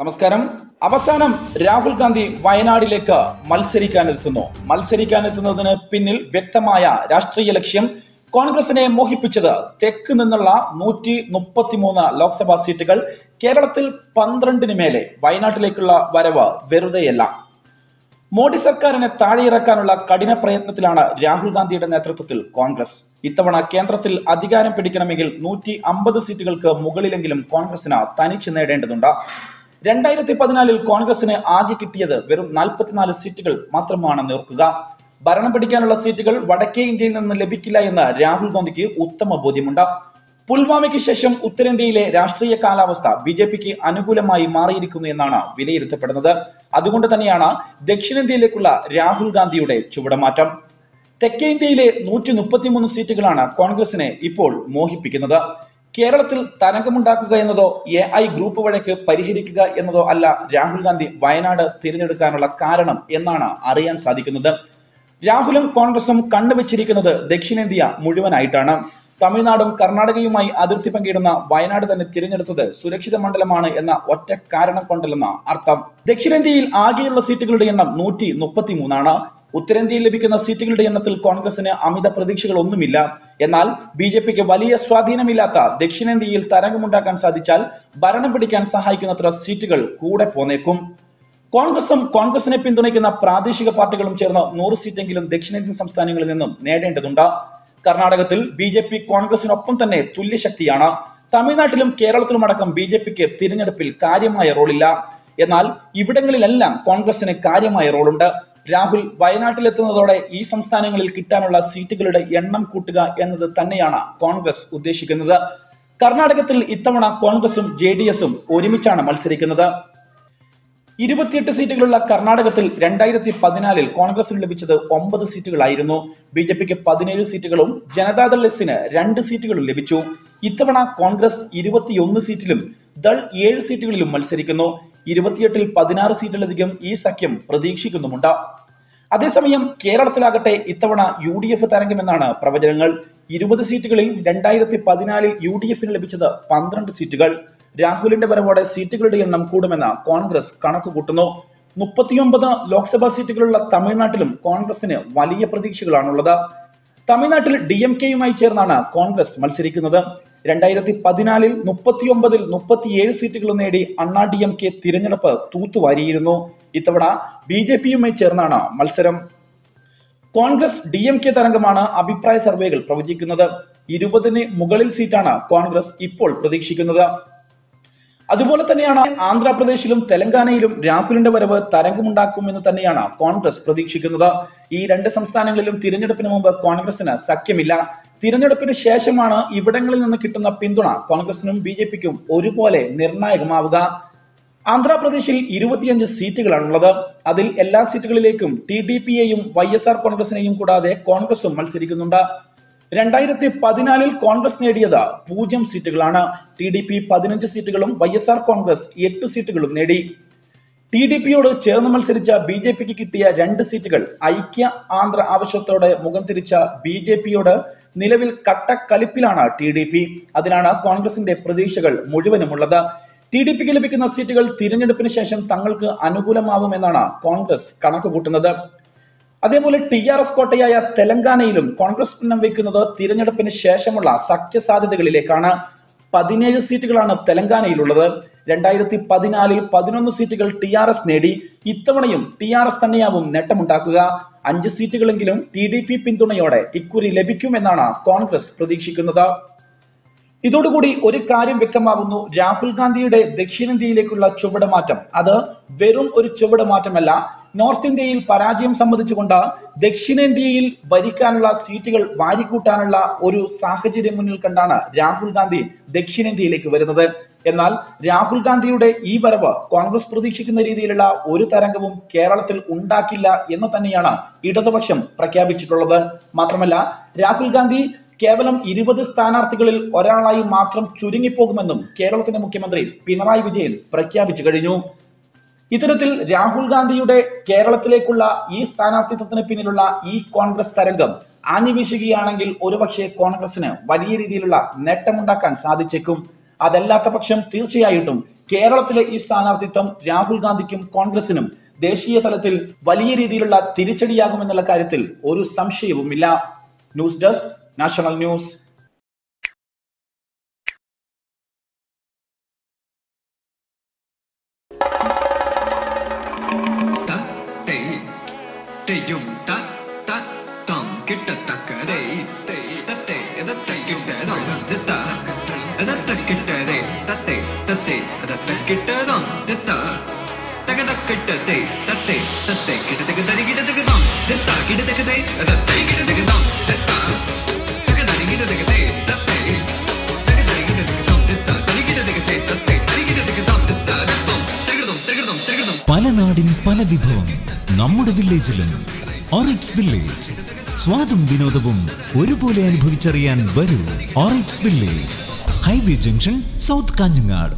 നമസ്കാരം. അവസാനം രാഹുൽ ഗാന്ധി വയനാടിലേക്ക് മത്സരിക്കാനെത്തുന്നതിന് പിന്നിൽ വ്യക്തമായ രാഷ്ട്രീയ ലക്ഷ്യം. കോൺഗ്രസിനെ മോഹിപ്പിച്ചത് തെക്ക് നിന്നുള്ള 133 ലോക്സഭാ സീറ്റുകൾ. കേരളത്തിൽ 12 മേലെ വയനാട്ടിലേക്കുള്ള വരവ് വെറുതെയല്ല. മോഡി സർക്കാരിനെ താഴെയിറക്കാനുള്ള കഠിന പ്രയത്നത്തിലാണ് രാഹുൽ ഗാന്ധിയുടെ നേതൃത്വത്തിൽ കോൺഗ്രസ്. ഇത്തവണ കേന്ദ്രത്തിൽ അധികാരം പിടിക്കണമെങ്കിൽ 150 സീറ്റുകൾക്ക് മുകളിലെങ്കിലും കോൺഗ്രസിന് തനിച്ച് നേടേണ്ടതുണ്ട്. 2014 കോൺഗ്രസിന് ആകെ കിട്ടിയത് വെറും 44 സീറ്റുകൾ മാത്രമാണെന്ന് ഓർക്കുക. ഭരണം പിടിക്കാനുള്ള സീറ്റുകൾ വടക്കേ ഇന്ത്യയിൽ നിന്ന് ലഭിക്കില്ല എന്ന് രാഹുൽ ഗാന്ധിക്ക് ഉത്തമ ബോധ്യമുണ്ട്. പുൽവാമയ്ക്ക് ശേഷം ഉത്തരേന്ത്യയിലെ രാഷ്ട്രീയ കാലാവസ്ഥ ബിജെപിക്ക് അനുകൂലമായി മാറിയിരിക്കുന്നു എന്നാണ് വിലയിരുത്തപ്പെടുന്നത്. അതുകൊണ്ട് തന്നെയാണ് ദക്ഷിണേന്ത്യയിലേക്കുള്ള രാഹുൽ ഗാന്ധിയുടെ ചുവടുമാറ്റം. തെക്കേ ഇന്ത്യയിലെ 133 സീറ്റുകളാണ് കോൺഗ്രസിനെ ഇപ്പോൾ മോഹിപ്പിക്കുന്നത്. കേരളത്തിൽ തരംഗമുണ്ടാക്കുക എന്നതോ AI ഗ്രൂപ്പ് വഴക്ക് പരിഹരിക്കുക എന്നതോ അല്ല രാഹുൽ ഗാന്ധി വയനാട് തിരഞ്ഞെടുക്കാനുള്ള കാരണം എന്നാണ് അറിയാൻ സാധിക്കുന്നത്. രാഹുലും കോൺഗ്രസും കണ്ണുവെച്ചിരിക്കുന്നത് ദക്ഷിണേന്ത്യ മുഴുവനായിട്ടാണ്. തമിഴ്നാടും കർണാടകയുമായി അതിർത്തി പങ്കിടുന്ന വയനാട് തന്നെ തിരഞ്ഞെടുത്തത് സുരക്ഷിത മണ്ഡലമാണ് എന്ന ഒറ്റ കാരണം കൊണ്ടല്ലെന്ന അർത്ഥം. ദക്ഷിണേന്ത്യയിൽ ആകെയുള്ള സീറ്റുകളുടെ എണ്ണം 133 ആണ്. ഉത്തരേന്ത്യയിൽ ലഭിക്കുന്ന സീറ്റുകളുടെ എണ്ണത്തിൽ കോൺഗ്രസിന് അമിത പ്രതീക്ഷകൾ ഒന്നുമില്ല. എന്നാൽ BJPക്ക് വലിയ സ്വാധീനമില്ലാത്ത ദക്ഷിണേന്ത്യയിൽ തരംഗമുണ്ടാക്കാൻ സാധിച്ചാൽ ഭരണം പിടിക്കാൻ സഹായിക്കുന്നത്ര സീറ്റുകൾ കൂടെ പോന്നേക്കും. കോൺഗ്രസും കോൺഗ്രസിനെ പിന്തുണയ്ക്കുന്ന പ്രാദേശിക പാർട്ടികളും ചേർന്ന് 100 സീറ്റെങ്കിലും ദക്ഷിണേന്ത്യൻ സംസ്ഥാനങ്ങളിൽ നിന്നും നേടേണ്ടതുണ്ട്. കർണാടകത്തിൽ BJP കോൺഗ്രസിനൊപ്പം തന്നെ തുല്യശക്തിയാണ്. തമിഴ്നാട്ടിലും കേരളത്തിലും അടക്കം BJPക്ക് തിരഞ്ഞെടുപ്പിൽ കാര്യമായ റോളില്ല. എന്നാൽ ഇവിടങ്ങളിലെല്ലാം കോൺഗ്രസിന് കാര്യമായ റോളുണ്ട്. രാഹുൽ വയനാട്ടിലെത്തുന്നതോടെ ഈ സംസ്ഥാനങ്ങളിൽ കിട്ടാനുള്ള സീറ്റുകളുടെ എണ്ണം കൂട്ടുക എന്നത് തന്നെയാണ് കോൺഗ്രസ് ഉദ്ദേശിക്കുന്നത്. കർണാടകത്തിൽ ഇത്തവണ കോൺഗ്രസും JDSഉം ഒരുമിച്ചാണ് മത്സരിക്കുന്നത്. 28 സീറ്റുകളുള്ള കർണാടകത്തിൽ 2014 കോൺഗ്രസിന് ലഭിച്ചത് 9 സീറ്റുകളായിരുന്നു. BJPക്ക് 17 സീറ്റുകളും ജനതാദൾ എസിന് 2 സീറ്റുകളും ലഭിച്ചു. ഇത്തവണ കോൺഗ്രസ് 21 സീറ്റിലും ദൾ 7 സീറ്റുകളിലും മത്സരിക്കുന്നു. 28ൽ 16 സീറ്റിലധികം ഈ സഖ്യം പ്രതീക്ഷിക്കുന്നുമുണ്ട്. അതേസമയം കേരളത്തിലാകട്ടെ ഇത്തവണ UDF തരംഗമെന്നാണ് പ്രവചനങ്ങൾ. 20 സീറ്റുകളിൽ 2014 UDFന് ലഭിച്ചത് 12 സീറ്റുകൾ. രാഹുലിന്റെ വരവോടെ സീറ്റുകളുടെ എണ്ണം കൂടുമെന്ന് കോൺഗ്രസ് കണക്കുകൂട്ടുന്നു. 39 ലോക്സഭാ സീറ്റുകളുള്ള തമിഴ്നാട്ടിലും കോൺഗ്രസിന് വലിയ പ്രതീക്ഷകളാണുള്ളത്. തമിഴ്നാട്ടിൽ DMKയുമായി ചേർന്നാണ് കോൺഗ്രസ് മത്സരിക്കുന്നത്. 2014 39ൽ 37 സീറ്റുകൾ നേടി അണ്ണാ DMK തിരഞ്ഞെടുപ്പ് തൂത്തുവാരിയിരുന്നു. ഇത്തവണ BJPയുമായി ചേർന്നാണ് മത്സരം. കോൺഗ്രസ് DMK തരംഗമാണ് അഭിപ്രായ സർവേകൾ പ്രവചിക്കുന്നത്. 20ന് മുകളിൽ സീറ്റാണ് കോൺഗ്രസ് ഇപ്പോൾ പ്രതീക്ഷിക്കുന്നത്. അതുപോലെ തന്നെയാണ് ആന്ധ്രാപ്രദേശിലും തെലങ്കാനയിലും രാഹുലിന്റെ വരവ് തരംഗമുണ്ടാക്കുമെന്ന് തന്നെയാണ് കോൺഗ്രസ് പ്രതീക്ഷിക്കുന്നത്. ഈ 2 സംസ്ഥാനങ്ങളിലും തിരഞ്ഞെടുപ്പിന് മുമ്പ് കോൺഗ്രസിന് സഖ്യമില്ല. തിരഞ്ഞെടുപ്പിന് ശേഷമാണ് ഇവിടങ്ങളിൽ നിന്ന് കിട്ടുന്ന പിന്തുണ കോൺഗ്രസിനും BJPക്കും ഒരുപോലെ നിർണായകമാവുക. ആന്ധ്രാപ്രദേശിൽ 25 സീറ്റുകളാണുള്ളത്. അതിൽ എല്ലാ സീറ്റുകളിലേക്കും TDPയെയും YSR കോൺഗ്രസിനെയും കൂടാതെ കോൺഗ്രസും മത്സരിക്കുന്നുണ്ട്. 2014 കോൺഗ്രസ് നേടിയത് 0 സീറ്റുകളാണ്. TDP 15 സീറ്റുകളും YSR കോൺഗ്രസ് 8 സീറ്റുകളും നേടി. TDPയോട് ചേർന്ന് മത്സരിച്ച BJPക്ക് കിട്ടിയ 2 സീറ്റുകൾ. ഐക്യ ആന്ധ്ര ആവശ്യത്തോടെ മുഖം തിരിച്ച BJPയോട് നിലവിൽ കട്ടക്കലിപ്പിലാണ് TDP. അതിലാണ് കോൺഗ്രസിന്റെ പ്രതീക്ഷകൾ മുഴുവനുമുള്ളത്. TDPക്ക് ലഭിക്കുന്ന സീറ്റുകൾ തിരഞ്ഞെടുപ്പിന് ശേഷം തങ്ങൾക്ക് അനുകൂലമാവുമെന്നാണ് കോൺഗ്രസ് കണക്കുകൂട്ടുന്നത്. അതേപോലെ TRS കോട്ടയായ തെലങ്കാനയിലും കോൺഗ്രസ് ഉന്നം വയ്ക്കുന്നത് തിരഞ്ഞെടുപ്പിന് ശേഷമുള്ള സഖ്യ സാധ്യതകളിലേക്കാണ്. 17 സീറ്റുകളാണ് തെലങ്കാനയിലുള്ളത്. 2014 11 സീറ്റുകൾ TRS നേടി. ഇത്തവണയും TRS തന്നെയാവും നേട്ടമുണ്ടാക്കുക. 5 സീറ്റുകളെങ്കിലും TDP പിന്തുണയോടെ ഇക്കുറി ലഭിക്കുമെന്നാണ് കോൺഗ്രസ് പ്രതീക്ഷിക്കുന്നത്. ഇതോടുകൂടി ഒരു കാര്യം വ്യക്തമാകുന്നു. രാഹുൽ ഗാന്ധിയുടെ ദക്ഷിണേന്ത്യയിലേക്കുള്ള ചുവടുമാറ്റം അത് വെറും ഒരു ചുവടുമാറ്റമല്ല. നോർത്ത് ഇന്ത്യയിൽ പരാജയം സമ്മതിച്ചുകൊണ്ട് ദക്ഷിണേന്ത്യയിൽ ഭരിക്കാനുള്ള സീറ്റുകൾ വാരിക്കൂട്ടാനുള്ള ഒരു സാഹചര്യം മുന്നിൽ കണ്ടാണ് രാഹുൽ ഗാന്ധി ദക്ഷിണേന്ത്യയിലേക്ക് വരുന്നത്. എന്നാൽ രാഹുൽ ഗാന്ധിയുടെ ഈ വരവ് കോൺഗ്രസ് പ്രതീക്ഷിക്കുന്ന രീതിയിലുള്ള ഒരു തരംഗവും കേരളത്തിൽ ഉണ്ടാക്കില്ല എന്ന് തന്നെയാണ് ഇടതുപക്ഷം പ്രഖ്യാപിച്ചിട്ടുള്ളത്. മാത്രമല്ല രാഹുൽ ഗാന്ധി കേവലം 20 സ്ഥാനാർത്ഥികളിൽ ഒരാളായി മാത്രം ചുരുങ്ങിപ്പോകുമെന്നും കേരളത്തിന്റെ മുഖ്യമന്ത്രി പിണറായി വിജയൻ പ്രഖ്യാപിച്ചു കഴിഞ്ഞു. ഇത്തരത്തിൽ രാഹുൽ ഗാന്ധിയുടെ കേരളത്തിലേക്കുള്ള ഈ സ്ഥാനാർത്ഥിത്വത്തിന് പിന്നിലുള്ള ഈ കോൺഗ്രസ് തരംഗം ആഞ്ഞുവീശുകയാണെങ്കിൽ ഒരുപക്ഷെ കോൺഗ്രസിന് വലിയ രീതിയിലുള്ള നേട്ടമുണ്ടാക്കാൻ സാധിച്ചേക്കും. അതല്ലാത്ത പക്ഷം തീർച്ചയായിട്ടും കേരളത്തിലെ ഈ സ്ഥാനാർത്ഥിത്വം രാഹുൽ ഗാന്ധിക്കും കോൺഗ്രസിനും ദേശീയ തലത്തിൽ വലിയ രീതിയിലുള്ള തിരിച്ചടിയാകുമെന്നുള്ള കാര്യത്തിൽ ഒരു സംശയവുമില്ല. News desk, national news. പല നാടിൻ പല വിഭവം നമ്മുടെ വില്ലേജിലും. ഓറിക്സ് വില്ലേജ്, സ്വാദും വിനോദവും ഒരുപോലെ അനുഭവിച്ചറിയാൻ വരൂ. Oryx village, highway junction, south Kanhangad.